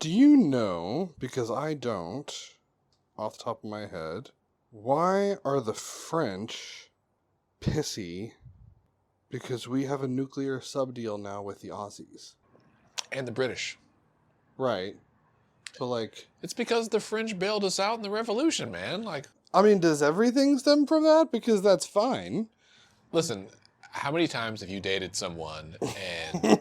Do you know, because I don't, off the top of my head, why are the French pissy because we have a nuclear sub-deal now with the Aussies? And the British. Right. But, like... It's because the French bailed us out in the Revolution, man. Like, I mean, does everything stem from that? Because that's fine. Listen, how many times have you dated someone and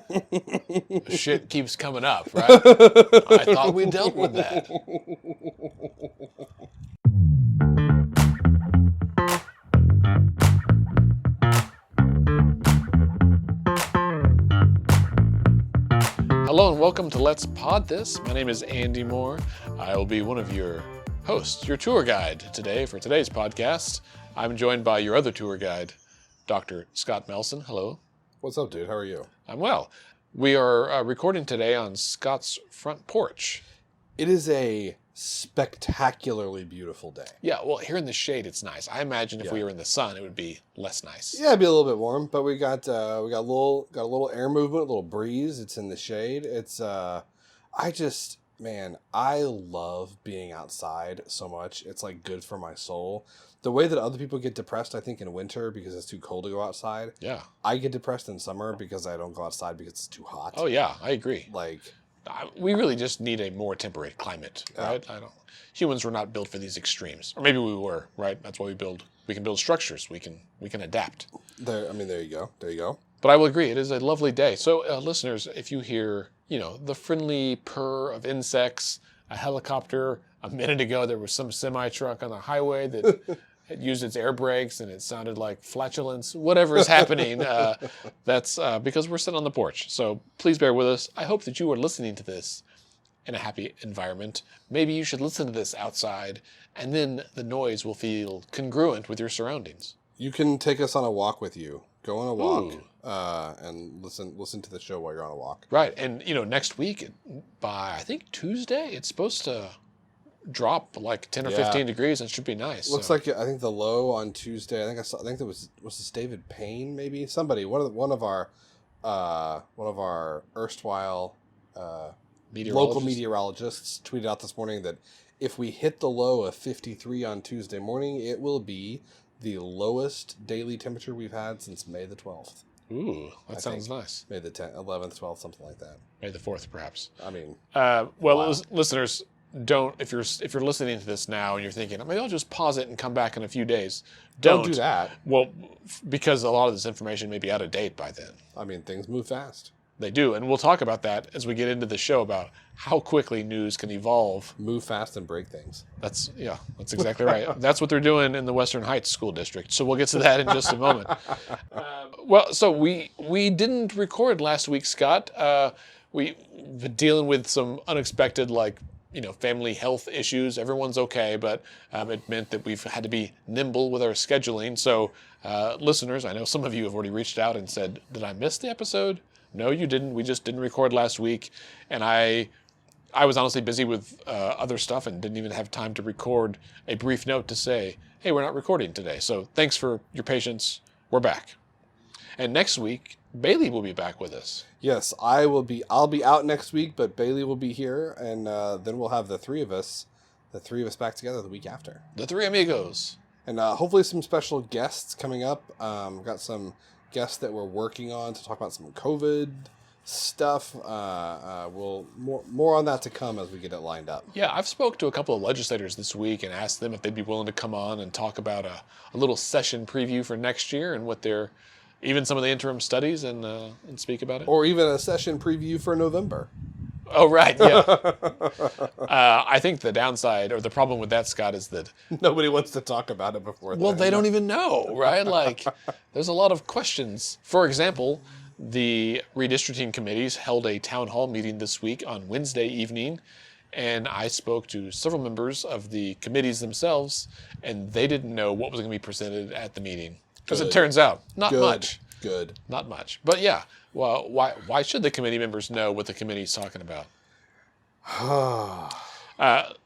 shit keeps coming up, right? I thought we dealt with that. Hello and welcome to Let's Pod This. My name is Andy Moore. I will be one of your hosts, your tour guide today for today's podcast. I'm joined by your other tour guide, Dr. Scott Melson. Hello. What's up, dude? How are you? I'm well. We are recording today on Scott's front porch. It is a spectacularly beautiful day. Yeah, well, here in the shade, it's nice. I imagine if we were in the sun, it would be less nice. Yeah, it'd be a little bit warm, but we got a little air movement, a little breeze. It's in the shade. It's I love being outside so much. It's like good for my soul. The way that other people get depressed, I think, in winter because it's too cold to go outside. Yeah. I get depressed in summer because I don't go outside because it's too hot. Oh yeah, I agree. Like, we really just need a more temperate climate, right? Humans were not built for these extremes, or maybe we were, right? That's why we can build structures. We can adapt. there you go. But I will agree, it is a lovely day. So, listeners, if you hear, the friendly purr of insects, a helicopter. A minute ago, there was some semi-truck on the highway that had used its air brakes, and it sounded like flatulence. Whatever is happening, that's because we're sitting on the porch. So please bear with us. I hope that you are listening to this in a happy environment. Maybe you should listen to this outside, and then the noise will feel congruent with your surroundings. You can take us on a walk with you. Go on a walk and listen to the show while you're on a walk. Right, and next week by I think Tuesday, it's supposed to drop like 10 or 15 degrees and it should be nice. Looks like I think the low on Tuesday. I think there was this David Payne, maybe somebody one of our erstwhile local meteorologists tweeted out this morning that if we hit the low of 53 on Tuesday morning, it will be the lowest daily temperature we've had since May the 12th. Ooh, that sounds nice. May the 10th, 11th, 12th, something like that. May the 4th, perhaps. I mean, listeners, don't if you're listening to this now and you're thinking maybe I'll just pause it and come back in a few days. Don't do that. Well, because a lot of this information may be out of date by then. I mean, things move fast. They do, and we'll talk about that as we get into the show about how quickly news can evolve. Move fast and break things. That's exactly right. That's what they're doing in the Western Heights School District. So we'll get to that in just a moment. So we didn't record last week, Scott. We've been dealing with some unexpected, family health issues. Everyone's okay, but it meant that we've had to be nimble with our scheduling. So listeners, I know some of you have already reached out and said, did I miss the episode? No, you didn't. We just didn't record last week. And I was honestly busy with other stuff and didn't even have time to record a brief note to say, hey, we're not recording today. So thanks for your patience. We're back. And next week, Bailey will be back with us. Yes, I'll be out next week, but Bailey will be here, and then we'll have the three of us back together the week after. The three amigos. And hopefully some special guests coming up. We've got some guests that we're working on to talk about some COVID stuff. We'll more on that to come as we get it lined up. Yeah, I've spoke to a couple of legislators this week and asked them if they'd be willing to come on and talk about a little session preview for next year and what they're even some of the interim studies and speak about it. Or even a session preview for November. Oh, right, yeah. I think the downside or the problem with that, Scott, is that nobody wants to talk about it before. Well, they don't even know, right? There's a lot of questions. For example, the redistricting committees held a town hall meeting this week on Wednesday evening, and I spoke to several members of the committees themselves, and they didn't know what was going to be presented at the meeting. Because it turns out, not much. Good. Not much. But yeah, well, why should the committee members know what the committee's talking about?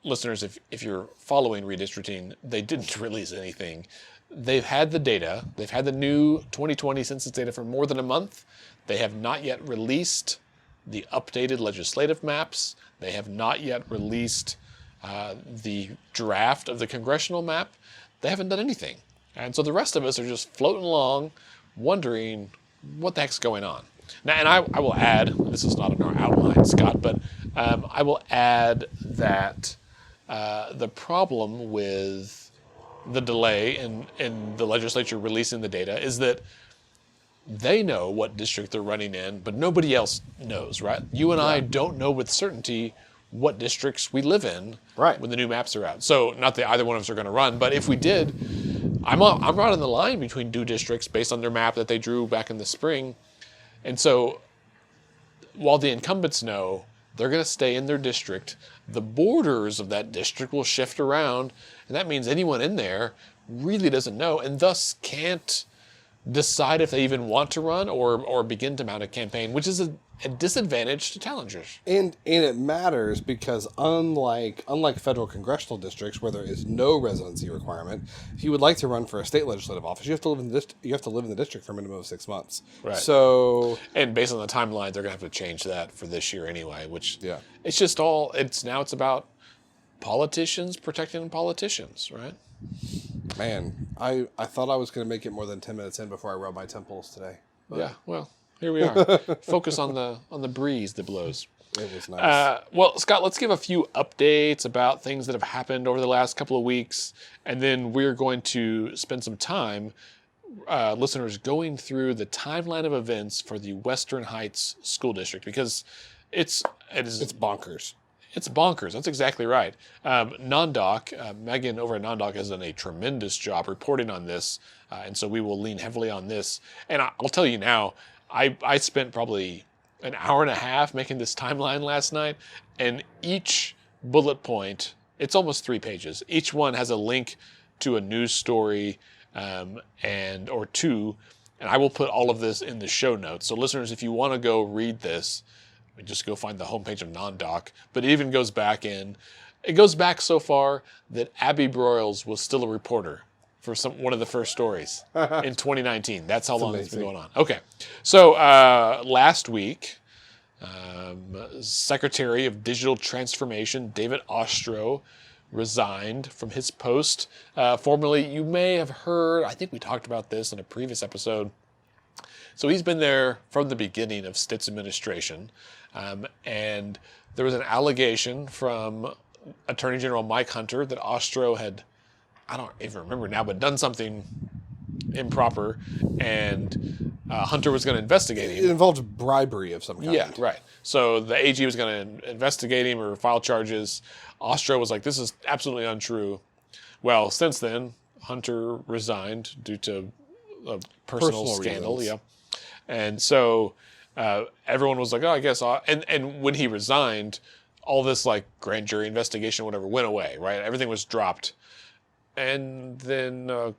Listeners, if you're following redistricting, they didn't release anything. They've had the data. They've had the new 2020 census data for more than a month. They have not yet released the updated legislative maps. They have not yet released the draft of the congressional map. They haven't done anything. And so the rest of us are just floating along, wondering what the heck's going on. Now, and I will add, this is not in our outline, Scott, but I will add that the problem with the delay in the legislature releasing the data is that they know what district they're running in, but nobody else knows, right? You and I don't know with certainty what districts we live in when the new maps are out. So not that either one of us are going to run, but if we did, I'm right on the line between two districts based on their map that they drew back in the spring. And so while the incumbents know they're going to stay in their district, the borders of that district will shift around, and that means anyone in there really doesn't know and thus can't decide if they even want to run or begin to mount a campaign, which is a disadvantage to challengers. And it matters because unlike federal congressional districts where there is no residency requirement, if you would like to run for a state legislative office, you have to live in the district for a minimum of 6 months. Right. So, and based on the timeline, they're going to have to change that for this year anyway. Which it's just it's about politicians protecting politicians, right? Man, I thought I was going to make it more than 10 minutes in before I rubbed my temples today. But yeah, well, here we are. Focus on the breeze that blows. It was nice. Well, Scott, let's give a few updates about things that have happened over the last couple of weeks, and then we're going to spend some time, listeners, going through the timeline of events for the Western Heights School District, because it's bonkers. It's bonkers. That's exactly right. NonDoc, Megan over at NonDoc has done a tremendous job reporting on this, and so we will lean heavily on this. And I'll tell you now, I spent probably an hour and a half making this timeline last night, and each bullet point, it's almost 3 pages. Each one has a link to a news story or two, and I will put all of this in the show notes. So listeners, if you want to go read this, just go find the homepage of NonDoc. But it even goes back it goes back so far that Abby Broyles was still a reporter for one of the first stories in 2019. That's how long it's been going on. Okay. So last week, Secretary of Digital Transformation, David Ostro, resigned from his post. Formerly, you may have heard, I think we talked about this in a previous episode. So he's been there from the beginning of Stitt's administration. And there was an allegation from Attorney General Mike Hunter that Ostro had, I don't even remember now, but done something improper, and Hunter was going to investigate him. It involved bribery of some kind. Yeah, right. So the AG was going to investigate him or file charges. Ostro was like, this is absolutely untrue. Well, since then, Hunter resigned due to a personal scandal. Reasons. Yeah. And so everyone was like, oh, I guess. And when he resigned, all this like grand jury investigation, whatever, went away, right? Everything was dropped. And then a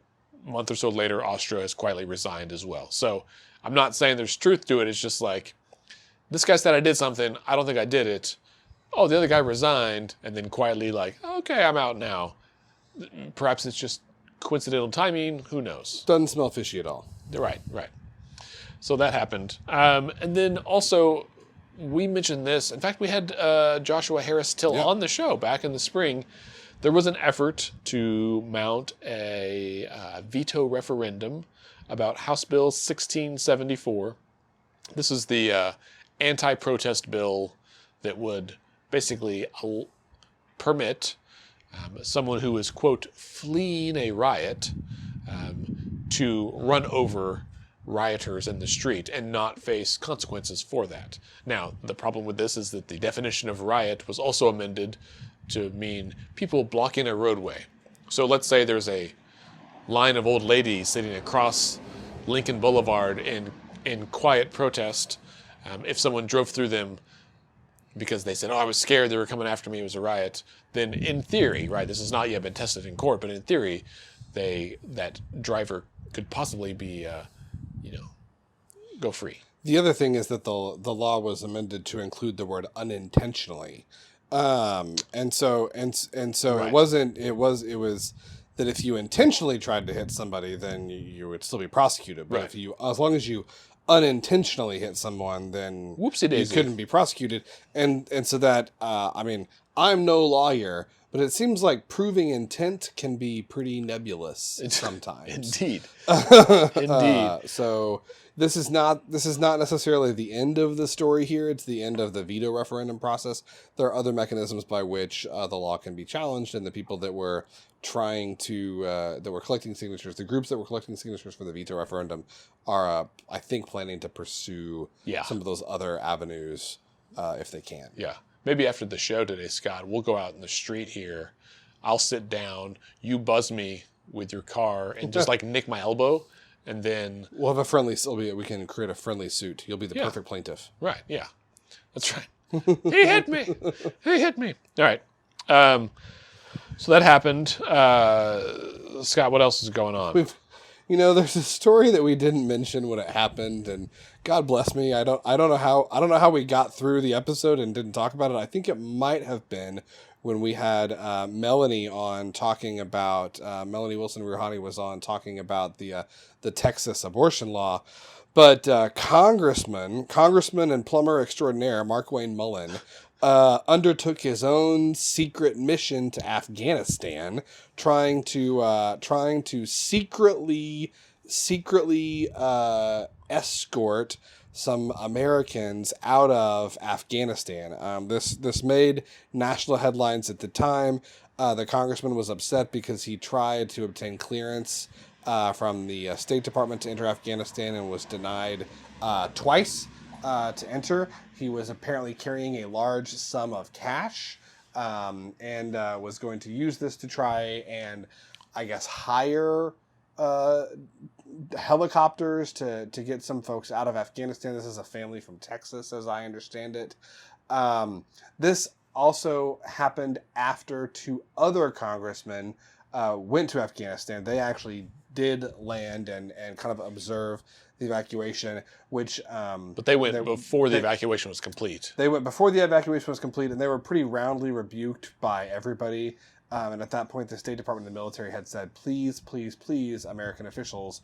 month or so later, Ostro has quietly resigned as well. So I'm not saying there's truth to it. It's just like, this guy said I did something. I don't think I did it. Oh, the other guy resigned. And then quietly like, okay, I'm out now. Perhaps it's just coincidental timing. Who knows? Doesn't smell fishy at all. Right. So that happened. And then also, we mentioned this. In fact, we had Joshua Harris Till on the show back in the spring. There was an effort to mount a veto referendum about House Bill 1674. This is the anti-protest bill that would basically permit someone who is, quote, fleeing a riot to run over rioters in the street and not face consequences for that. Now, the problem with this is that the definition of riot was also amended to mean people blocking a roadway. So let's say there's a line of old ladies sitting across Lincoln Boulevard in quiet protest. If someone drove through them because they said, oh, I was scared they were coming after me, it was a riot, then in theory, right, this has not yet been tested in court, but in theory, that driver could possibly be go free. The other thing is that the law was amended to include the word unintentionally, and so right. It was that if you intentionally tried to hit somebody, then you would still be prosecuted. But right. as long as you unintentionally hit someone, then Whoopsie daisy. you couldn't be prosecuted. And so that, I mean, I'm no lawyer, but it seems like proving intent can be pretty nebulous sometimes. Indeed. So this is not necessarily the end of the story here. It's the end of the veto referendum process. There are other mechanisms by which the law can be challenged, and the people that were trying to that were collecting signatures, the groups that were collecting signatures for the veto referendum, are I think planning to pursue some of those other avenues if they can. Yeah. Maybe after the show today, Scott, we'll go out in the street here. I'll sit down. You buzz me with your car and just like nick my elbow, and then we'll have a friendly. We can create a friendly suit. You'll be the perfect plaintiff. Right. Yeah. That's right. He hit me. He hit me. All right. So that happened. Scott, what else is going on? There's a story that we didn't mention when it happened, and God bless me, I don't know how we got through the episode and didn't talk about it. I think it might have been when we had Melanie on talking about Melanie Wilson-Rouhani was on talking about the Texas abortion law. But Congressman and plumber extraordinaire Mark Wayne Mullen undertook his own secret mission to Afghanistan, trying to secretly escort some Americans out of Afghanistan. This made national headlines at the time. The congressman was upset because he tried to obtain clearance from the State Department to enter Afghanistan and was denied twice to enter. He was apparently carrying a large sum of cash and was going to use this to try and, I guess, hire helicopters to get some folks out of Afghanistan. This is a family from Texas, as I understand it. This also happened after two other congressmen went to Afghanistan. They actually did land and kind of observe the evacuation, which... but they went before the evacuation was complete. They went before the evacuation was complete, and they were pretty roundly rebuked by everybody. And at that point, the State Department and the military had said, please, please, please, American officials,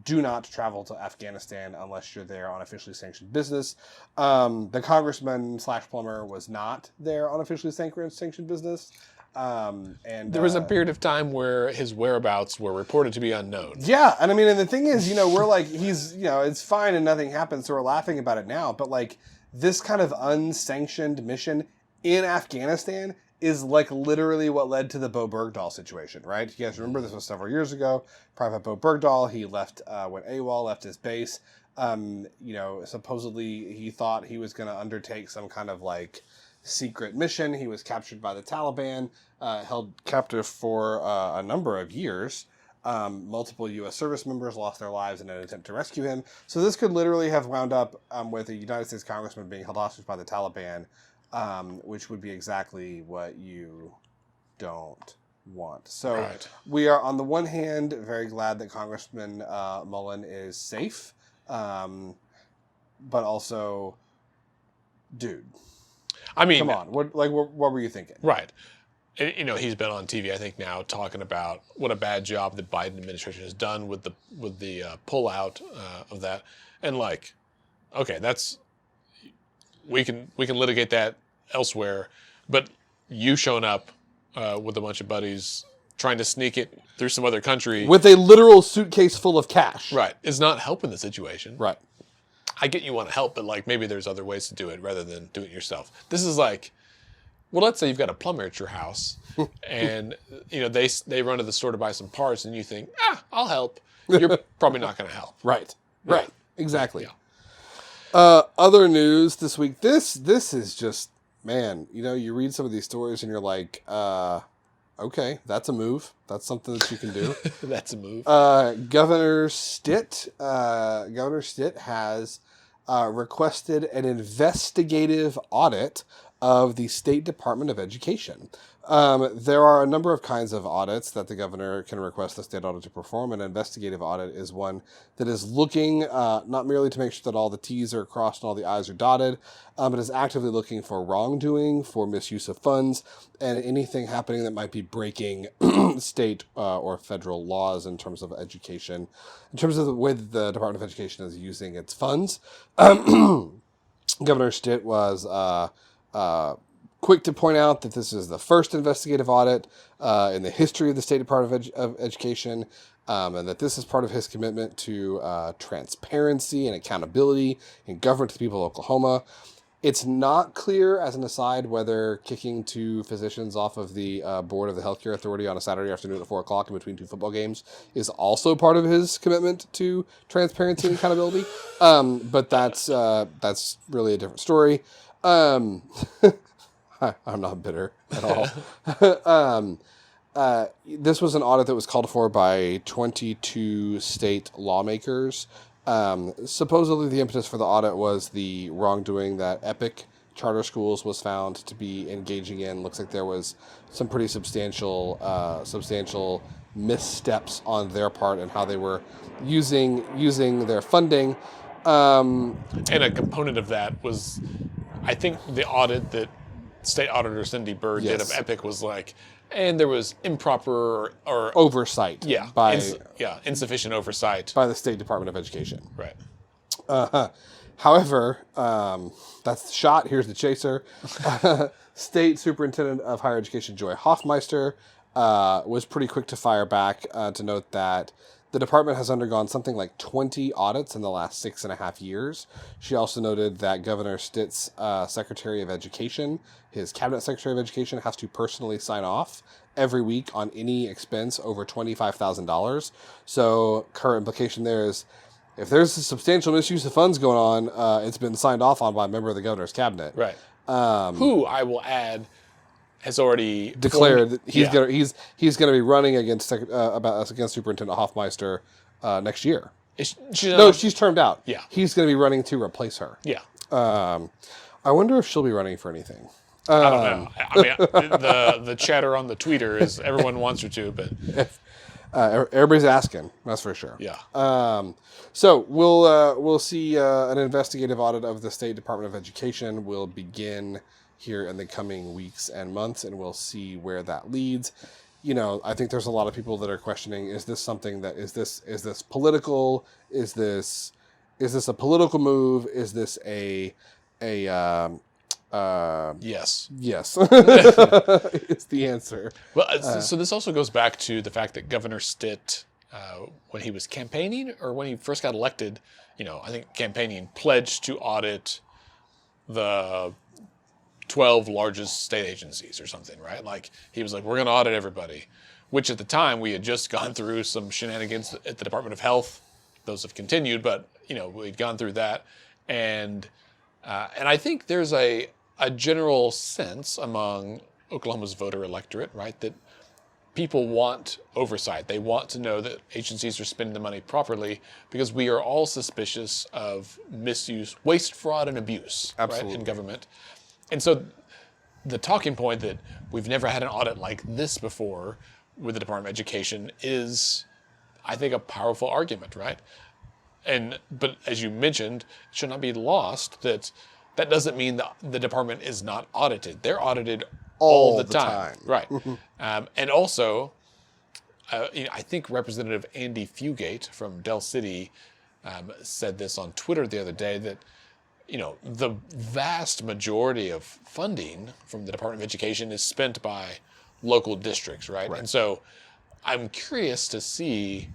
do not travel to Afghanistan unless you're there on officially sanctioned business. The congressman / plumber was not there on officially sanctioned business. And there was a period of time where his whereabouts were reported to be unknown. Yeah. And I mean, and the thing is, we're like, he's, it's fine and nothing happened. So we're laughing about it now. But like this kind of unsanctioned mission in Afghanistan is like literally what led to the Bo Bergdahl situation, right? You guys remember this was several years ago. Private Bo Bergdahl, he left, went AWOL, left his base. Supposedly he thought he was going to undertake some kind of like secret mission. He was captured by the Taliban, held captive for a number of years. Multiple U.S. service members lost their lives in an attempt to rescue him. So this could literally have wound up with a United States congressman being held hostage by the Taliban, which would be exactly what you don't want. So we are, on the one hand, very glad that Congressman Mullen is safe, but also, dude. I mean, come on. What were you thinking? Right. And, he's been on TV, I think, now talking about what a bad job the Biden administration has done with the pullout of that, and like, okay, that's we can litigate that elsewhere, but you showing up with a bunch of buddies trying to sneak it through some other country with a literal suitcase full of cash, right, is not helping the situation. Right. I get you want to help, but like maybe there's other ways to do it rather than do it yourself. This is like, well, let's say you've got a plumber at your house, and they run to the store to buy some parts, and you think, I'll help. You're probably not going to help. Right. Yeah. Right. Exactly. Yeah. Other news this week. This is just, man. You read some of these stories, and you're like, okay, that's a move. That's something that you can do. That's a move. Governor Stitt has requested an investigative audit of the State Department of Education. There are a number of kinds of audits that the governor can request the state audit to perform. An investigative audit is one that is looking not merely to make sure that all the T's are crossed and all the I's are dotted, but is actively looking for wrongdoing, for misuse of funds, and anything happening that might be breaking state or federal laws in terms of education, in terms of the way that the Department of Education is using its funds. Governor Stitt was quick to point out that this is the first investigative audit in the history of the State Department of Education, and that this is part of his commitment to transparency and accountability in government to the people of Oklahoma. It's not clear, as an aside, whether kicking 2 physicians off of the board of the Healthcare Authority on a Saturday afternoon at 4 o'clock in between 2 football games is also part of his commitment to transparency and accountability. But that's really a different story. I'm not bitter at all. This was an audit that was called for by 22 state lawmakers. Supposedly the impetus for the audit was the wrongdoing that Epic Charter Schools was found to be engaging in. Looks like there was some pretty substantial missteps on their part and how they were using their funding. And a component of that was, I think, the audit that State Auditor Cindy Bird did of Epic was like, and there was improper or oversight. Yeah, insufficient oversight by the State Department of Education. Right. However, that's the shot. Here's the chaser. State Superintendent of Higher Education Joy Hoffmeister was pretty quick to fire back to note that the department has undergone something like 20 audits in the last 6.5 years. She also noted that Governor Stitt's Secretary of Education, his Cabinet Secretary of Education, has to personally sign off every week on any expense over $25,000. So her implication there is, if there's a substantial misuse of funds going on, it's been signed off on by a member of the governor's cabinet. Right. Who, I will add, has already declared that he's gonna be running against Superintendent Hoffmeister next year. She's termed out. Yeah, he's gonna be running to replace her. Yeah. I wonder if she'll be running for anything. I don't know. I mean, the chatter on the tweeter is everyone wants her to, but everybody's asking. That's for sure. Yeah. So we'll see an investigative audit of the State Department of Education will begin here in the coming weeks and months, and we'll see where that leads. You know, I think there's a lot of people that are questioning: is this something that is this political? Is this a political move? Is this a yes. Yes. It's the answer. Well, so this also goes back to the fact that Governor Stitt, when he was campaigning or when he first got elected, I think campaigning, pledged to audit the 12 largest state agencies or something, right? Like, he was like, we're going to audit everybody, which at the time we had just gone through some shenanigans at the Department of Health. Those have continued, but, we'd gone through that. And I think there's a general sense among Oklahoma's voter electorate, right, that people want oversight. They want to know that agencies are spending the money properly, because we are all suspicious of misuse, waste, fraud, and abuse, right, in government. And so the talking point that we've never had an audit like this before with the Department of Education is, I think, a powerful argument, right? But as you mentioned, it should not be lost that doesn't mean that the department is not audited. They're audited all the time. Right. And also, I think Representative Andy Fugate from Del City said this on Twitter the other day, that the vast majority of funding from the Department of Education is spent by local districts, right? And so I'm curious to see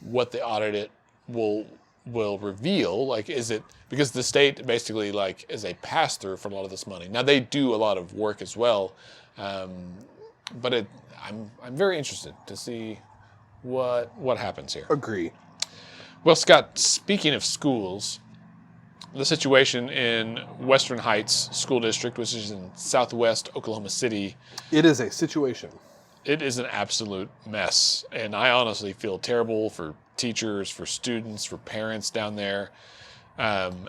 what the audit will reveal. Like, is it because the state basically is a pass-through for a lot of this money? Now, they do a lot of work as well, but I'm very interested to see what happens here. Agree. Well, Scott, speaking of schools, the situation in Western Heights School District, which is in southwest Oklahoma City. It is a situation. It is an absolute mess. And I honestly feel terrible for teachers, for students, for parents down there. And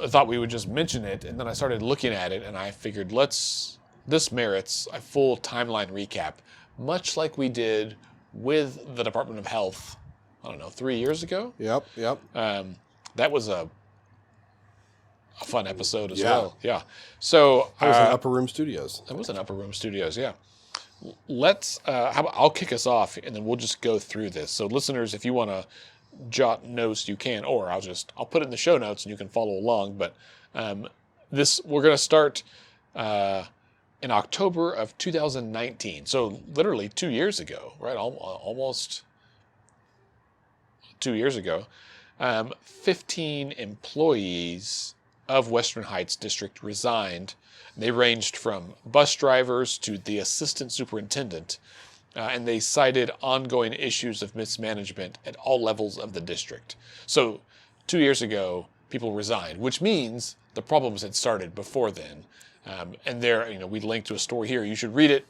I thought we would just mention it, and then I started looking at it, and I figured this merits a full timeline recap, much like we did with the Department of Health, I don't know, 3 years ago? Yep. That was a fun episode as well. Yeah. So That was in Upper Room Studios. That was in Upper Room Studios, yeah. Let's, I'll kick us off, and then we'll just go through this. So listeners, if you want to jot notes, you can, or I'll put it in the show notes and you can follow along. But we're going to start in October of 2019. So literally 2 years ago, right? Almost 2 years ago. 15 employees of Western Heights District resigned. They ranged from bus drivers to the assistant superintendent, and they cited ongoing issues of mismanagement at all levels of the district. So 2 years ago, people resigned, which means the problems had started before then. And there, we linked to a story here. You should read it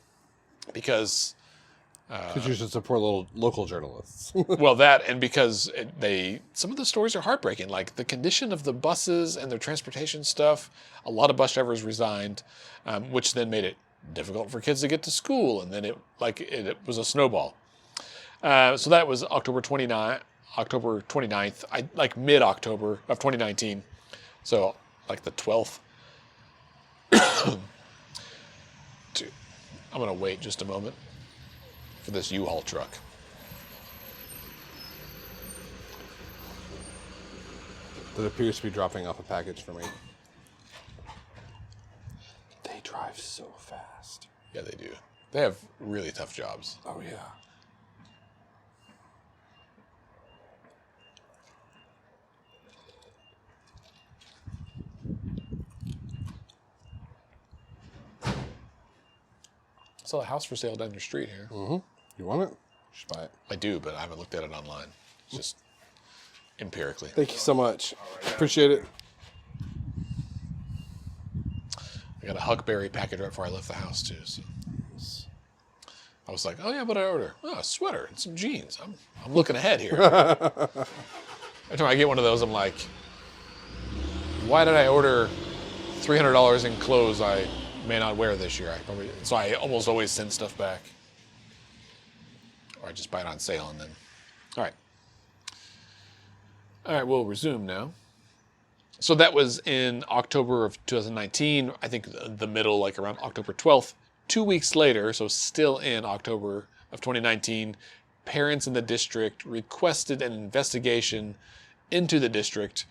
because you should support local journalists. well, that, and because some of the stories are heartbreaking, like the condition of the buses and their transportation stuff. A lot of bus drivers resigned, which then made it difficult for kids to get to school, and then it was a snowball. So that was October 29th, mid-October of 2019. So like the 12th. Dude, I'm going to wait just a moment for this U-Haul truck. That appears to be dropping off a package for me. They drive so fast. Yeah, they do. They have really tough jobs. Oh, yeah. I saw a house for sale down your street here. Mm-hmm. You want it? You should buy it. I do, but I haven't looked at it online. It's just empirically. Thank you so much. Appreciate it. I got a Huckberry package right before I left the house, too. So I was like, oh, yeah, what did I order? Oh, a sweater and some jeans. I'm looking ahead here. Every time I get one of those, I'm like, why did I order $300 in clothes I may not wear this year? So I almost always send stuff back. Or I just buy it on sale and then. All right, we'll resume now. So that was in October of 2019, I think the middle, like around October 12th. 2 weeks later, so still in October of 2019, parents in the district requested an investigation into the district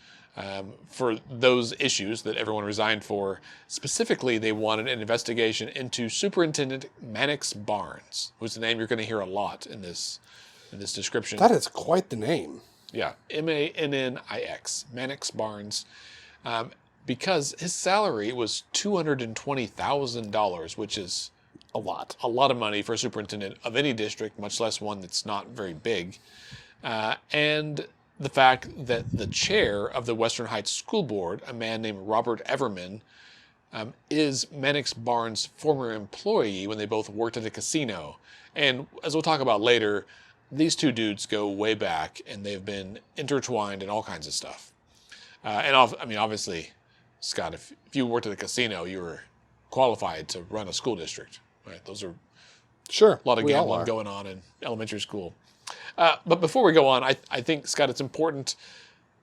for those issues that everyone resigned for. Specifically, they wanted an investigation into Superintendent Mannix Barnes, who's the name you're going to hear a lot in this description. That is quite the name. Yeah, Mannix, Mannix Barnes, because his salary was $220,000, which is a lot of money for a superintendent of any district, much less one that's not very big, and the fact that the chair of the Western Heights School Board, a man named Robert Everman, is Mannix Barnes' former employee when they both worked at a casino. And as we'll talk about later, these two dudes go way back, and they've been intertwined in all kinds of stuff. Obviously, Scott, if you worked at a casino, you were qualified to run a school district, right? Those are sure a lot of gambling going on in elementary school. But before we go on, I think, Scott, it's important,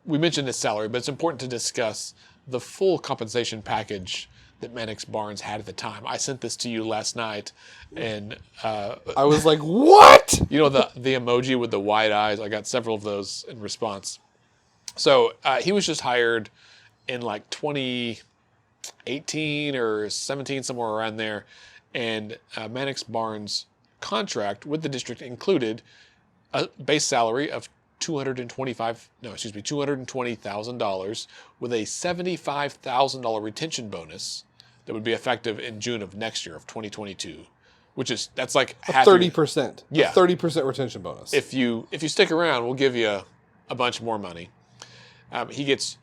we mentioned his salary, but it's important to discuss the full compensation package that Mannix Barnes had at the time. I sent this to you last night, and I was like, what? You know the emoji with the wide eyes? I got several of those in response. So he was just hired in like 2018 or 17, somewhere around there, and Mannix Barnes' contract with the district included a base salary of $220,000 with a $75,000 retention bonus that would be effective in June of next year of 2022, that's like a 30%. Yeah, 30% retention bonus. If you stick around, we'll give you a bunch more money. He gets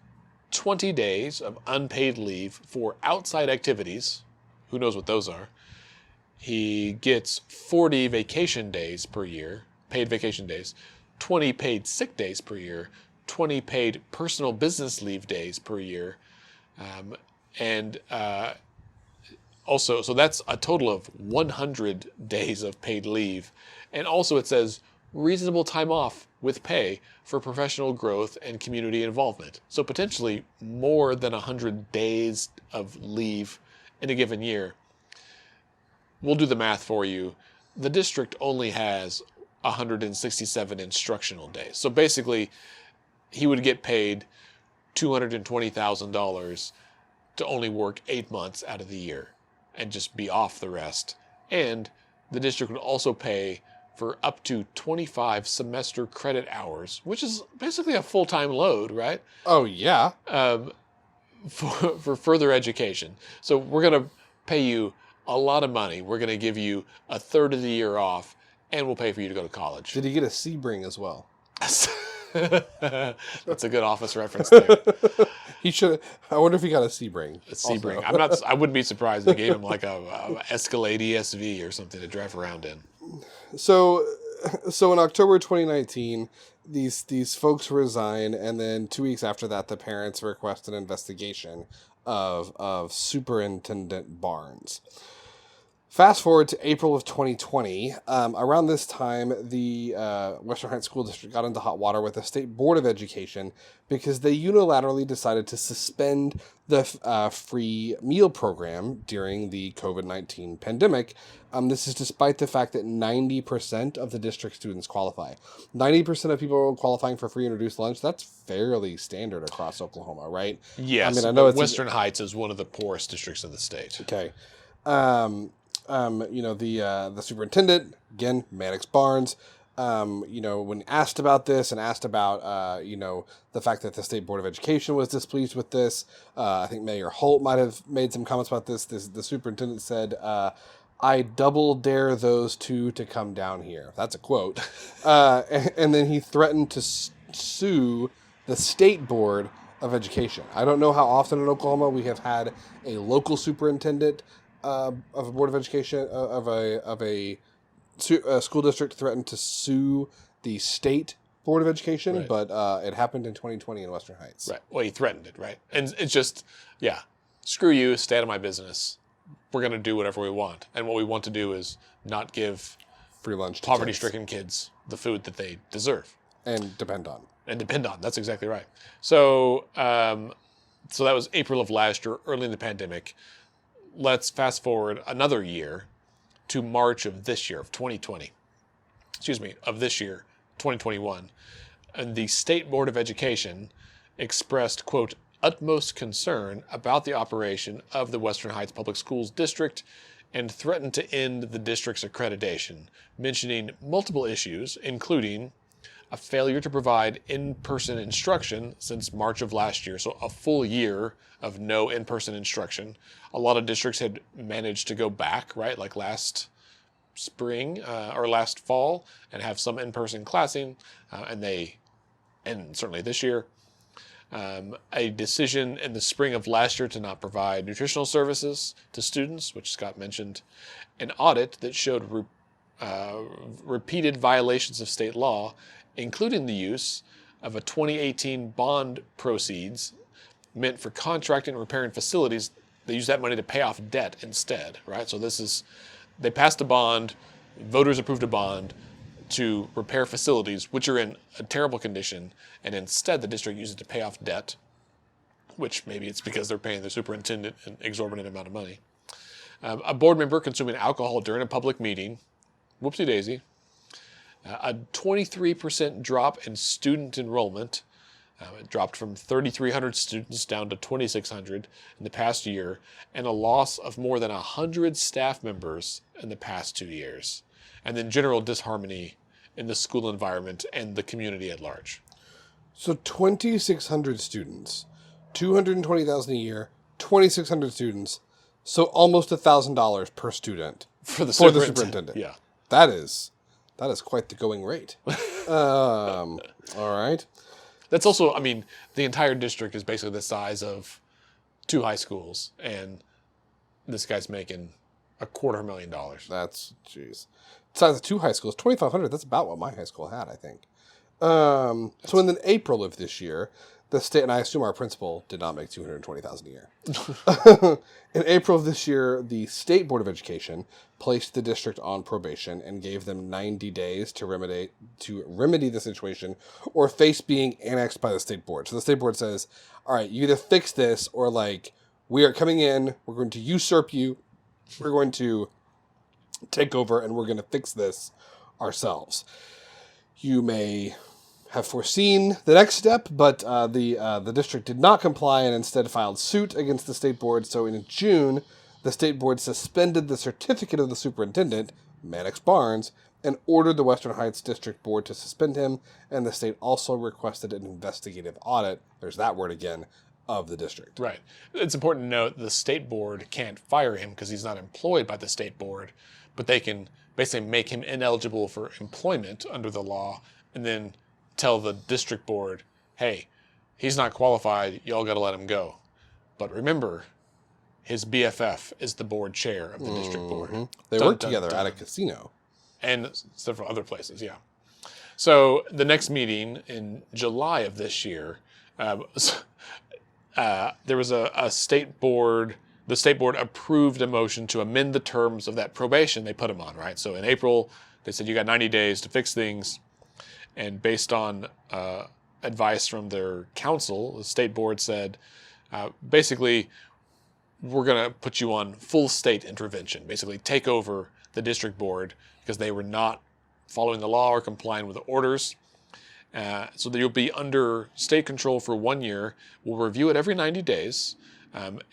20 days of unpaid leave for outside activities. Who knows what those are? He gets 40 vacation days per year, paid vacation days, 20 paid sick days per year, 20 paid personal business leave days per year, And also, so that's a total of 100 days of paid leave. And also it says reasonable time off with pay for professional growth and community involvement. So potentially more than 100 days of leave in a given year. We'll do the math for you. The district only has 167 instructional days. So basically, he would get paid $220,000 to only work 8 months out of the year and just be off the rest. And the district would also pay for up to 25 semester credit hours, which is basically a full-time load, right? Oh, yeah. For further education. So we're going to pay you a lot of money. We're going to give you a third of the year off, and we'll pay for you to go to college. Did he get a Sebring as well? That's a good office reference there. He should. I wonder if he got a Sebring. A Sebring. I wouldn't be surprised if they gave him like a Escalade ESV or something to drive around in. So in October 2019, these folks resign, and then 2 weeks after that, the parents request an investigation of Superintendent Barnes. Fast forward to April of 2020. Around this time, the Western Heights School District got into hot water with the State Board of Education because they unilaterally decided to suspend the free meal program during the COVID-19 pandemic. This is despite the fact that 90% of the district students qualify. 90% of people qualifying for free and reduced lunch, that's fairly standard across Oklahoma, right? Yes, I mean, I know Western Heights is one of the poorest districts in the state. Okay. The superintendent, again, Mannix Barnes, when asked about this and asked about, the fact that the State Board of Education was displeased with this, I think Mayor Holt might have made some comments about this. The superintendent said, I double dare those two to come down here. That's a quote. And then he threatened to sue the State Board of Education. I don't know how often in Oklahoma we have had a local superintendent of a board of education of a school district threatened to sue the state board of education, right. But it happened in 2020 in Western Heights. Right. Well, he threatened it, right? And it's just, screw you, stay out of my business. We're going to do whatever we want, and what we want to do is not give free lunch to poverty-stricken kids the food that they deserve and depend on. That's exactly right. So, so that was April of last year, early in the pandemic. Let's fast forward another year to March of this year, of 2020. Of this year, 2021. And the State Board of Education expressed, quote, utmost concern about the operation of the Western Heights Public Schools District and threatened to end the district's accreditation, mentioning multiple issues, including a failure to provide in-person instruction since March of last year, so a full year of no in-person instruction. A lot of districts had managed to go back, right, like last spring or last fall, and have some in-person classing, and certainly this year. A decision in the spring of last year to not provide nutritional services to students, which Scott mentioned. An audit that showed repeated violations of state law, including the use of a 2018 bond proceeds meant for contracting and repairing facilities. They use that money to pay off debt instead, right? So they passed a bond, voters approved a bond to repair facilities, which are in a terrible condition, and instead the district used it to pay off debt, which maybe it's because they're paying the superintendent an exorbitant amount of money. A board member consuming alcohol during a public meeting, whoopsie daisy. A 23% drop in student enrollment. It dropped from 3,300 students down to 2,600 in the past year, and a loss of more than 100 staff members in the past 2 years. And then general disharmony in the school environment and the community at large. So 2,600 students, $220,000 a year, 2,600 students, so almost $1,000 per student for the superintendent. Yeah, that is quite the going rate. All right. That's also, the entire district is basically the size of 2 high schools, and this guy's making $250,000. That's, jeez. Size of 2 high schools, 2,500. That's about what my high school had, I think. So in April of this year, the state, and I assume our principal did not make $220,000 a year. In April of this year, the State Board of Education placed the district on probation and gave them 90 days to remedy the situation or face being annexed by the state board. So the state board says, all right, you either fix this or we are coming in, we're going to usurp you, we're going to take over, and we're going to fix this ourselves. You may have foreseen the next step, but the district did not comply and instead filed suit against the state board. So in June, the state board suspended the certificate of the superintendent, Mannix Barnes, and ordered the Western Heights District Board to suspend him, and the state also requested an investigative audit, there's that word again, of the district. Right. It's important to note the state board can't fire him because he's not employed by the state board, but they can basically make him ineligible for employment under the law and then tell the district board, hey, he's not qualified, y'all got to let him go. But remember, his BFF is the board chair of the district board. They work together at a casino. And several other places, yeah. So the next meeting in July of this year, there was a state board. The state board approved a motion to amend the terms of that probation they put him on, right? So in April, they said you got 90 days to fix things. And based on advice from their council, the state board said, basically, we're going to put you on full state intervention, basically take over the district board because they were not following the law or complying with the orders. So that you'll be under state control for 1 year. We'll review it every 90 days.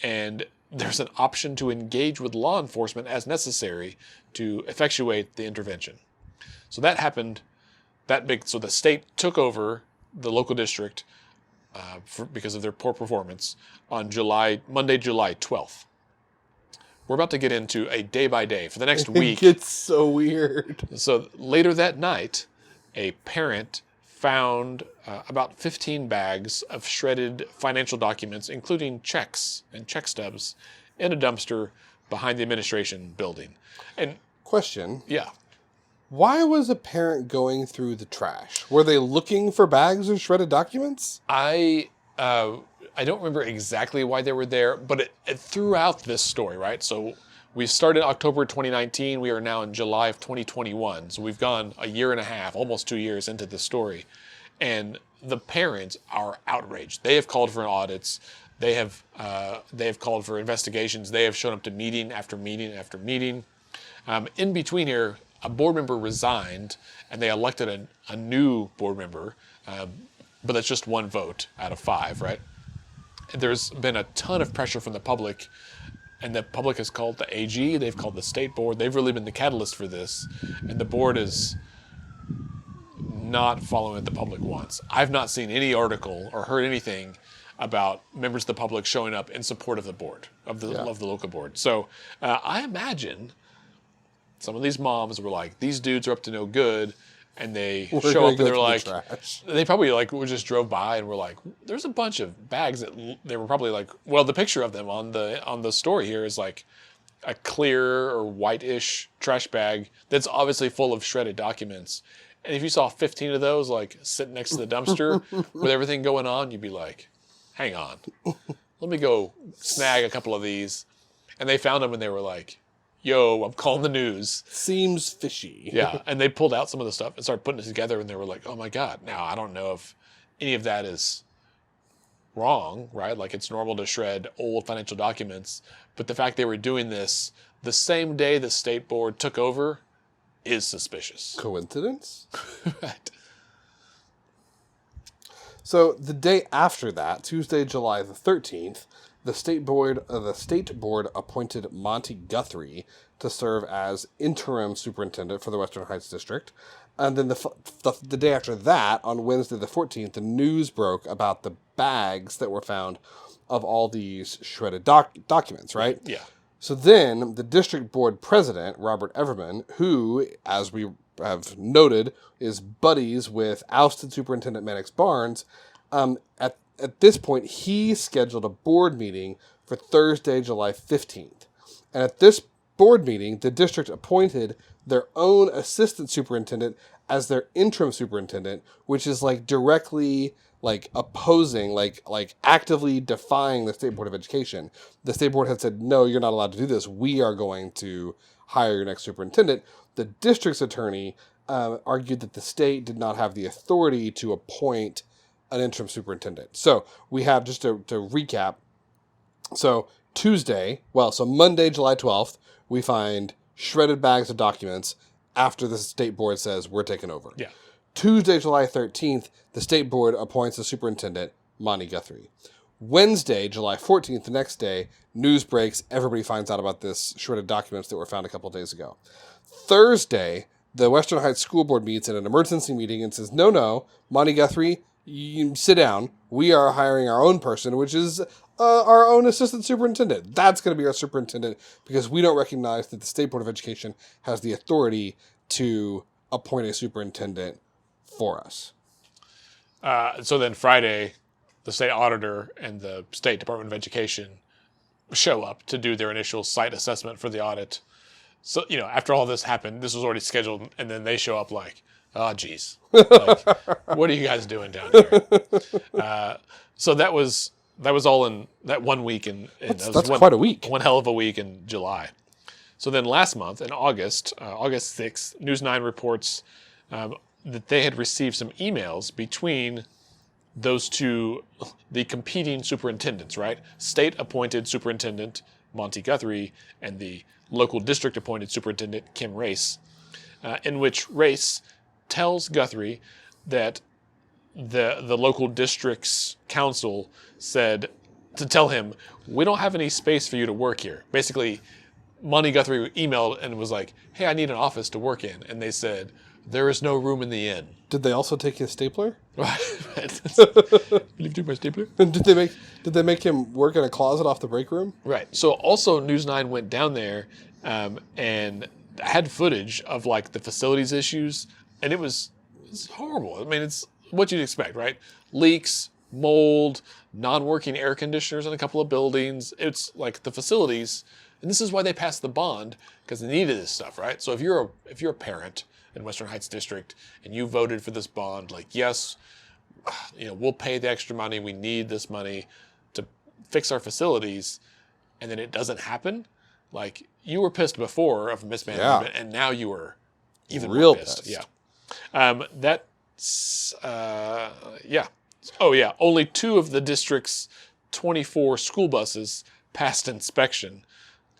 And there's an option to engage with law enforcement as necessary to effectuate the intervention. So that happened. So the state took over the local district because of their poor performance on Monday, July 12th. We're about to get into a day-by-day for the next week. It gets so weird. So later that night, a parent found about 15 bags of shredded financial documents, including checks and check stubs, in a dumpster behind the administration building. And question. Yeah. Why was a parent going through the trash? Were they looking for bags of shredded documents? I don't remember exactly why they were there, but it throughout this story, right? So we started October 2019. We are now in July of 2021. So we've gone a year and a half, almost 2 years into this story. And the parents are outraged. They have called for audits. They have called for investigations. They have shown up to meeting after meeting after meeting. In between here, a board member resigned, and they elected a new board member, but that's just one vote out of 5, right? And there's been a ton of pressure from the public, and the public has called the AG, they've called the state board, they've really been the catalyst for this, and the board is not following what the public wants. I've not seen any article or heard anything about members of the public showing up in support of the board, of the local board. So I imagine some of these moms were like, these dudes are up to no good, and they show up and they're like, they probably just drove by and were like, there's a bunch of bags that they were probably like, well, the picture of them on the story here is like a clear or whitish trash bag that's obviously full of shredded documents. And if you saw 15 of those like sitting next to the dumpster with everything going on, you'd be like, hang on, let me go snag a couple of these. And they found them and they were like, yo, I'm calling the news. Seems fishy. Yeah, and they pulled out some of the stuff and started putting it together, and they were like, oh my God. Now, I don't know if any of that is wrong, right? Like, it's normal to shred old financial documents, but the fact they were doing this the same day the state board took over is suspicious. Coincidence? Right. So the day after that, Tuesday, July the 13th, the state board appointed Monty Guthrie to serve as interim superintendent for the Western Heights District. And then the day after that, on Wednesday the 14th, the news broke about the bags that were found of all these shredded documents, right? Yeah. So then the district board president, Robert Everman, who, as we have noted, is buddies with ousted superintendent Mannix Barnes, at this point, he scheduled a board meeting for Thursday, July 15th. And at this board meeting, the district appointed their own assistant superintendent as their interim superintendent, which is like directly opposing, actively defying the State Board of Education. The State Board had said, no, you're not allowed to do this. We are going to hire your next superintendent. The district's attorney argued that the state did not have the authority to appoint an interim superintendent. So we have, just to recap, so Monday, July 12th, we find shredded bags of documents after the State Board says we're taking over. Yeah. Tuesday, July 13th, the State Board appoints a superintendent, Monty Guthrie. Wednesday, July 14th, the next day, news breaks. Everybody finds out about this shredded documents that were found a couple of days ago. Thursday, the Western Heights School Board meets in an emergency meeting and says, no, Monty Guthrie, you sit down. We are hiring our own person, which is our own assistant superintendent. That's going to be our superintendent because we don't recognize that the State Board of Education has the authority to appoint a superintendent for us. So then Friday, the state auditor and the State Department of Education show up to do their initial site assessment for the audit. So, after all this happened, this was already scheduled, and then they show up like, oh, geez. What are you guys doing down here? So that was all in that 1 week. That's quite a week. One hell of a week in July. So then last month, in August 6th, News 9 reports that they had received some emails between those two, the competing superintendents, right? State-appointed superintendent Monty Guthrie and the local district-appointed superintendent Kim Race, in which Race tells Guthrie that the local district's council said to tell him, we don't have any space for you to work here. Basically, Monty Guthrie emailed and was like, hey, I need an office to work in. And they said, there is no room in the inn. Did they also take his stapler? You took my stapler? Did they make him work in a closet off the break room? Right. So also News 9 went down there and had footage of the facilities issues, and it's horrible. I mean, it's what you'd expect, right? Leaks, mold, non-working air conditioners in a couple of buildings. It's the facilities, and this is why they passed the bond, because they needed this stuff, right? So if you're a parent in Western Heights District and you voted for this bond, yes, we'll pay the extra money. We need this money to fix our facilities, and then it doesn't happen. You were pissed before of mismanagement, and now you were even real more pissed. pissed. Yeah. Oh yeah. Only 2 of the district's 24 school buses passed inspection.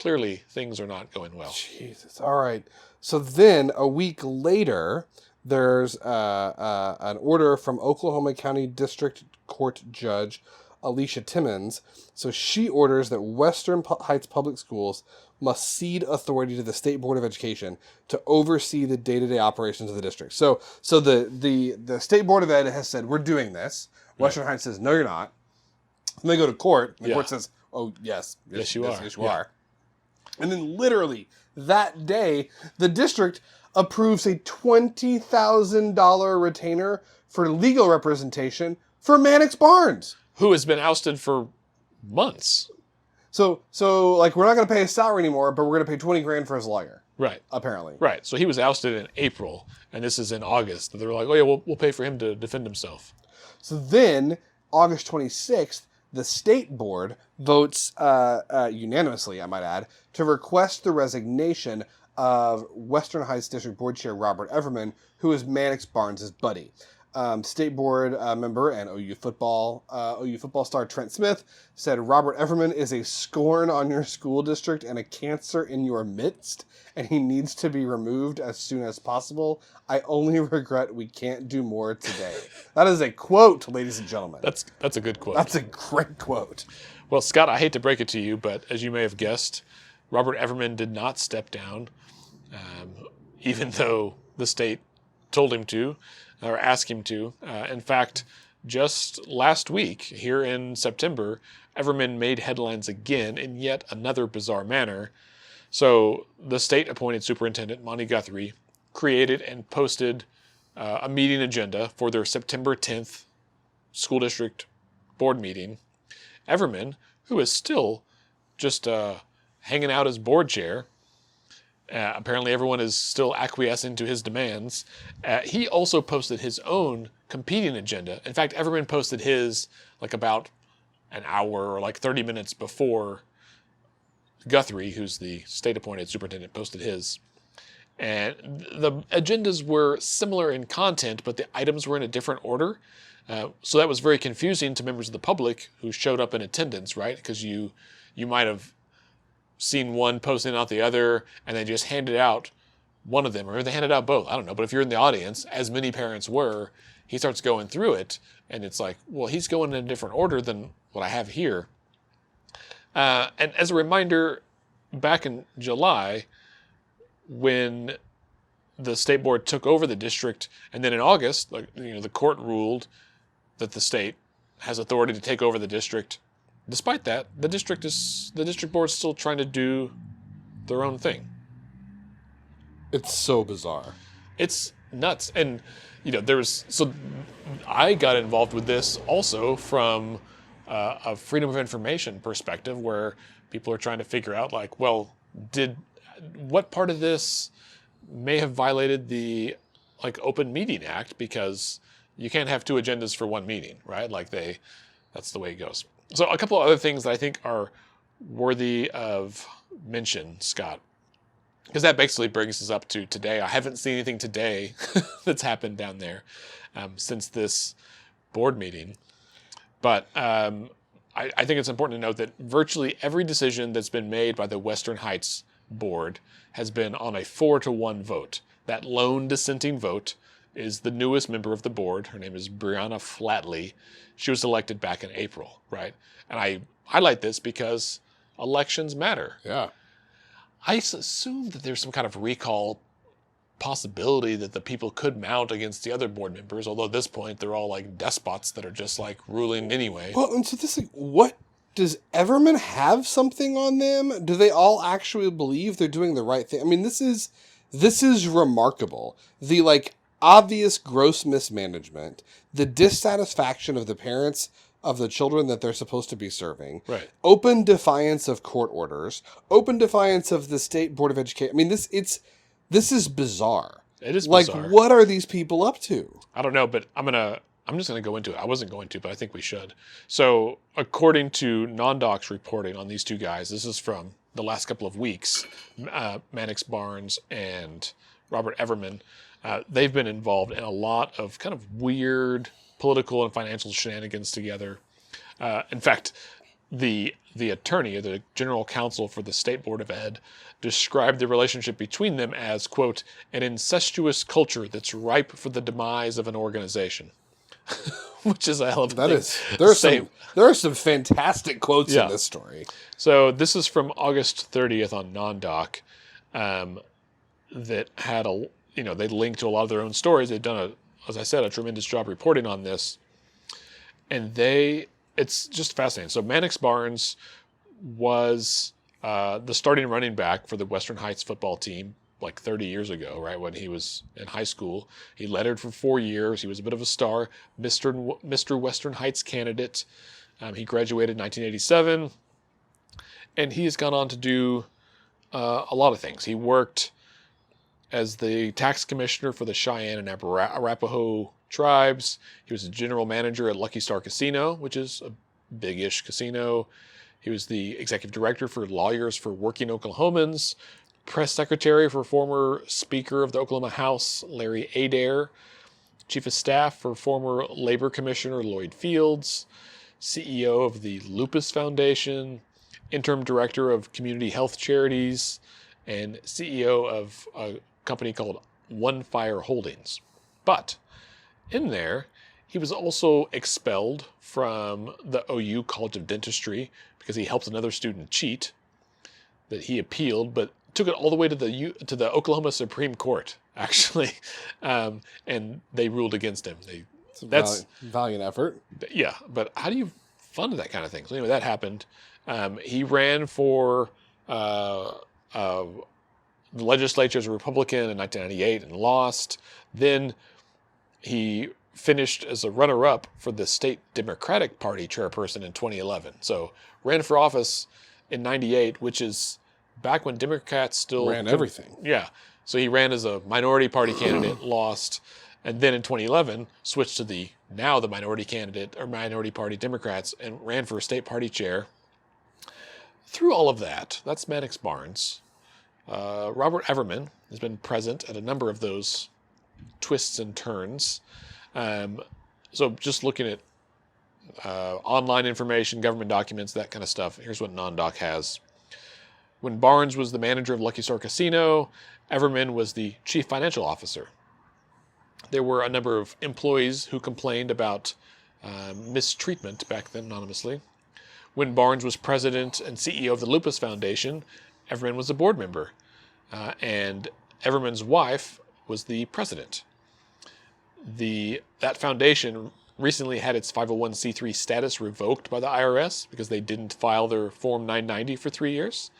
Clearly, things are not going well. Jesus. All right. So then a week later, there's an order from Oklahoma County District Court Judge Alicia Timmons. So she orders that Western Heights Public Schools must cede authority to the State Board of Education to oversee the day-to-day operations of the district. So the State Board of Ed has said, we're doing this. Western Heights says, no, you're not. And they go to court. And the court says, oh, yes. Yes, you are. Yes, you are. And then literally that day, the district approves a $20,000 retainer for legal representation for Mannix Barnes, who has been ousted for months. So we're not going to pay his salary anymore, but we're going to pay $20,000 for his lawyer. Right. Apparently. Right. So he was ousted in April, and this is in August. They were like, oh yeah, we'll pay for him to defend himself. So then, August 26th, the state board votes unanimously, I might add, to request the resignation of Western Heights District Board Chair Robert Everman, who is Mannix Barnes' buddy. State board member and OU football star Trent Smith said Robert Everman is a scorn on your school district and a cancer in your midst, and he needs to be removed as soon as possible. I only regret we can't do more today. That is a quote, ladies and gentlemen. That's a good quote. That's a great quote. Well, Scott, I hate to break it to you, but as you may have guessed, Robert Everman did not step down, even though the state told him to, or asked him to. In fact, just last week, here in September, Everman made headlines again in yet another bizarre manner. So the state-appointed superintendent, Monty Guthrie, created and posted a meeting agenda for their September 10th school district board meeting. Everman, who is still just hanging out as board chair, Apparently everyone is still acquiescing to his demands. He also posted his own competing agenda. In fact, Everman posted his like about an hour or like 30 minutes before Guthrie, who's the state-appointed superintendent, posted his. And the agendas were similar in content, but the items were in a different order. So that was very confusing to members of the public who showed up in attendance, right? Because you might have seen one posting out the other, and they just handed out one of them, or they handed out both. I don't know. But if you're in the audience, as many parents were, he starts going through it, and it's like, well, he's going in a different order than what I have here. And as a reminder, back in July, when the state board took over the district, and then in August, the court ruled that the state has authority to take over the district. Despite that, the district board is still trying to do their own thing. It's so bizarre. It's nuts. And, so I got involved with this also from a freedom of information perspective, where people are trying to figure out, like, well, what part of this may have violated the Open Meeting Act, because you can't have two agendas for one meeting, right? That's the way it goes. So a couple of other things that I think are worthy of mention, Scott, because that basically brings us up to today. I haven't seen anything today that's happened down there since this board meeting. But I think it's important to note that virtually every decision that's been made by the Western Heights board has been on a 4-1 vote. That lone dissenting vote is the newest member of the board. Her name is Brianna Flatley. She was elected back in April, right? And I highlight this because elections matter. Yeah. I assume that there's some kind of recall possibility that the people could mount against the other board members, although at this point they're all like despots that are just ruling anyway. Well, and so what does Everman have something on them? Do they all actually believe they're doing the right thing? I mean, this is remarkable. The obvious gross mismanagement, the dissatisfaction of the parents of the children that they're supposed to be serving, right? Open defiance of court orders, open defiance of the State Board of Education. I mean, this is bizarre. It is bizarre. What are these people up to? I don't know, but I'm just going to go into it. I wasn't going to, but I think we should. So, according to NonDoc's reporting on these two guys, this is from the last couple of weeks, Mannix Barnes and Robert Everman, they've been involved in a lot of kind of weird political and financial shenanigans together. In fact, the attorney, or the general counsel for the State Board of Ed, described the relationship between them as, quote, an incestuous culture that's ripe for the demise of an organization. Which is a hell of a thing. There are some fantastic quotes in this story. So this is from August 30th on NonDoc, that had they linked to a lot of their own stories. They've done as I said, a tremendous job reporting on this. And it's just fascinating. So Mannix Barnes was the starting running back for the Western Heights football team 30 years ago, right, when he was in high school. He lettered for 4 years. He was a bit of a star, Mr. Western Heights candidate. He graduated in 1987, and he has gone on to do a lot of things. He worked as the tax commissioner for the Cheyenne and Arapaho tribes. He was a general manager at Lucky Star Casino, which is a big-ish casino. He was the executive director for Lawyers for Working Oklahomans, press secretary for former Speaker of the Oklahoma House, Larry Adair, chief of staff for former Labor Commissioner Lloyd Fields, CEO of the Lupus Foundation, interim director of community health charities, and CEO of a company called One Fire Holdings. But in there, he was also expelled from the OU College of Dentistry because he helped another student cheat, that he appealed, but took it all the way to the Oklahoma Supreme Court, actually, and they ruled against him. That's valiant effort. Yeah, but how do you fund that kind of thing? So anyway, that happened. He ran for the legislature as a Republican in 1998 and lost. Then he finished as a runner-up for the state Democratic Party chairperson in 2011. So ran for office in 98, which is back when Democrats still ran everything. Yeah. So he ran as a minority party candidate, lost, and then in 2011 switched to the minority candidate or minority party Democrats and ran for a state party chair. Through all of that, that's Mannix Barnes. Robert Everman has been present at a number of those twists and turns. So just looking at online information, government documents, that kind of stuff, here's what NonDoc has. When Barnes was the manager of Lucky Star Casino, Everman was the chief financial officer. There were a number of employees who complained about mistreatment back then anonymously. When Barnes was president and CEO of the Lupus Foundation, Everman was a board member. And Everman's wife was the president. That foundation recently had its 501c3 status revoked by the IRS because they didn't file their Form 990 for 3 years.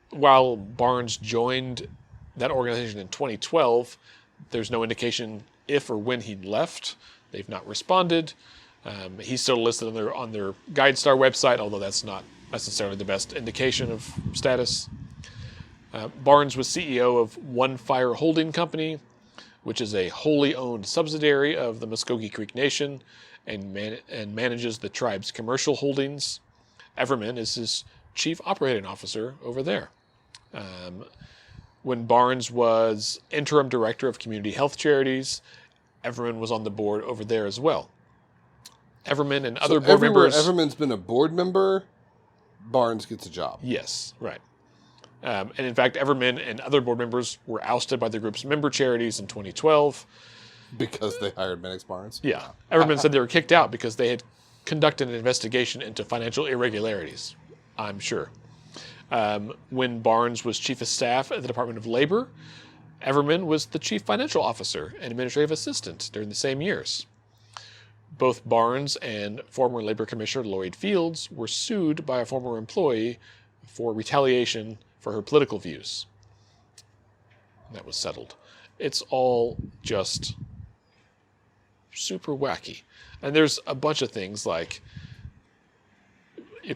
While Barnes joined that organization in 2012, there's no indication if or when he left. They've not responded. He's still listed on their GuideStar website, although that's not necessarily the best indication of status. Barnes was CEO of One Fire Holding Company, which is a wholly owned subsidiary of the Muskogee Creek Nation and manages the tribe's commercial holdings. Everman is his chief operating officer over there. When Barnes was interim director of community health charities, Everman was on the board over there as well. Everman and other board members... Everman's been a board member, Barnes gets a job. Yes, right. And in fact, Everman and other board members were ousted by the group's member charities in 2012. Because they hired Mannix Barnes? Yeah. Everman said they were kicked out because they had conducted an investigation into financial irregularities, I'm sure. When Barnes was chief of staff at the Department of Labor, Everman was the chief financial officer and administrative assistant during the same years. Both Barnes and former Labor Commissioner Lloyd Fields were sued by a former employee for retaliation for her political views. That was settled. It's all just super wacky. And there's a bunch of things like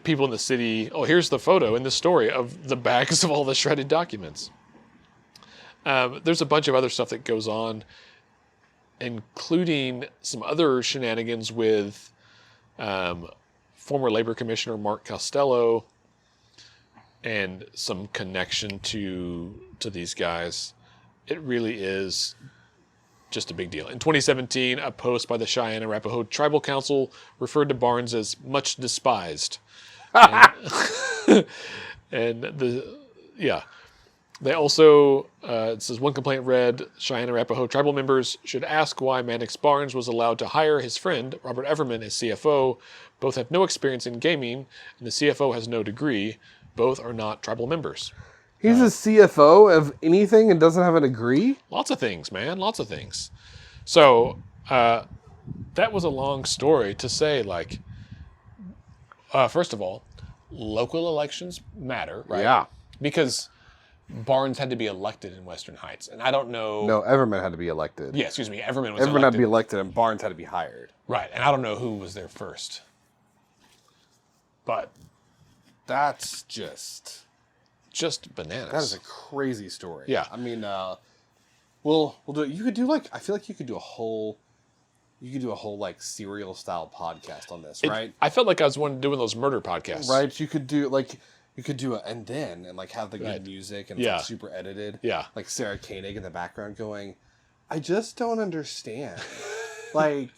people in the city, here's the photo in the story of the bags of all the shredded documents. There's a bunch of other stuff that goes on, including some other shenanigans with former Labor Commissioner Mark Costello and some connection to these guys. It really is just a big deal. In 2017, a post by the Cheyenne Arapaho Tribal Council referred to Barnes as much despised. They also, it says one complaint read, Cheyenne Arapaho tribal members should ask why Mannix Barnes was allowed to hire his friend, Robert Everman, as CFO. Both have no experience in gaming, and the CFO has no degree. Both are not tribal members. He's a CFO of anything and doesn't have a degree? Lots of things, man. Lots of things. So, that was a long story to say, like, first of all, local elections matter, right? Yeah. Because Barnes had to be elected in Western Heights, and I don't know... No, Everman had to be elected. Yeah, excuse me, Everman was Everman elected. had to be elected, and Barnes had to be hired. Right, and I don't know who was there first. But... That's just bananas. That is a crazy story. Yeah. I mean, we'll do it. You could do I feel like you could do a whole like serial style podcast on this, right? I felt like I was doing those murder podcasts. Right. You could do and then like have the good music and it's like super edited. Yeah. Like Sarah Koenig in the background going, I just don't understand. Like,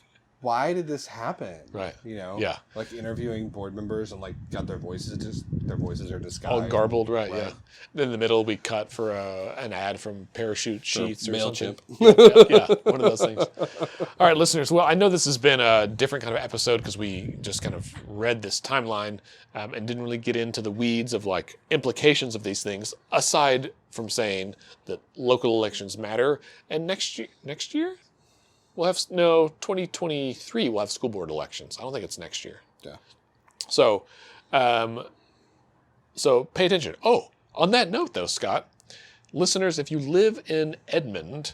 why did this happen? Right. You know? Yeah. Like interviewing board members and like got their voices are disguised. All garbled, right, yeah. Then in the middle we cut for an ad from Parachute Sheets or something. Yeah, one of those things. All right, listeners. Well, I know this has been a different kind of episode because we just kind of read this timeline and didn't really get into the weeds of like implications of these things, aside from saying that local elections matter. And next year? 2023 we'll have school board elections. I don't think it's next year. Yeah. So pay attention. Oh, on that note though, Scott, listeners, if you live in Edmond,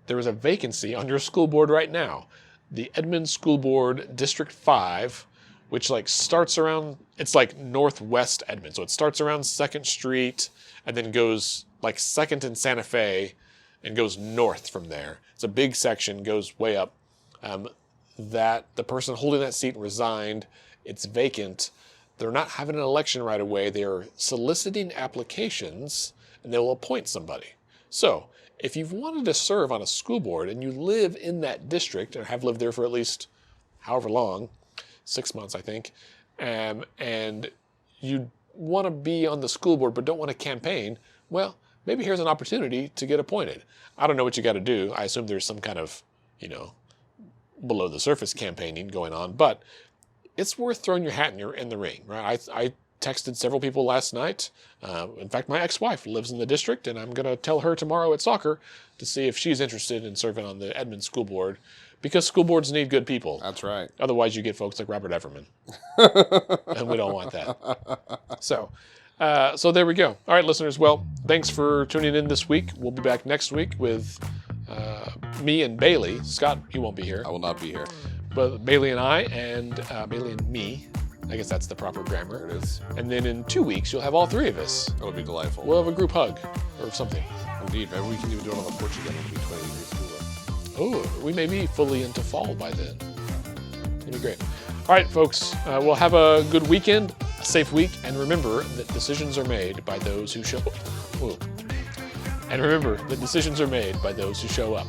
there is a vacancy on your school board right now. The Edmond School Board District 5 which like starts around, it's like northwest Edmond. So it starts around 2nd Street and then goes like 2nd and Santa Fe and goes north from there. It's a big section, goes way up. That the person holding that seat resigned. It's vacant. They're not having an election right away. They're soliciting applications and they will appoint somebody. So if you've wanted to serve on a school board and you live in that district and have lived there for at least however long, 6 months, I think, and you want to be on the school board but don't want to campaign, well, maybe here's an opportunity to get appointed. I don't know what you got to do. I assume there's some kind of, below the surface campaigning going on, but it's worth throwing your hat in the ring, right? I texted several people last night. In fact, my ex-wife lives in the district, and I'm going to tell her tomorrow at soccer to see if she's interested in serving on the Edmond School Board, because school boards need good people. That's right. Otherwise, you get folks like Robert Everman, and we don't want that. So there we go. All right, listeners. Well, thanks for tuning in this week. We'll be back next week with me and Bailey. Scott, you won't be here. I will not be here. But Bailey and I, and Bailey and me. I guess that's the proper grammar. There it is. And then in 2 weeks, you'll have all 3 of us. That'll be delightful. We'll have a group hug or something. Indeed. Maybe we can even do it on the porch again. It'll be 20 degrees cooler. Oh, we may be fully into fall by then. It'll be great. All right, folks. We'll have a good weekend, a safe week, and remember that decisions are made by those who show up. And remember that decisions are made by those who show up.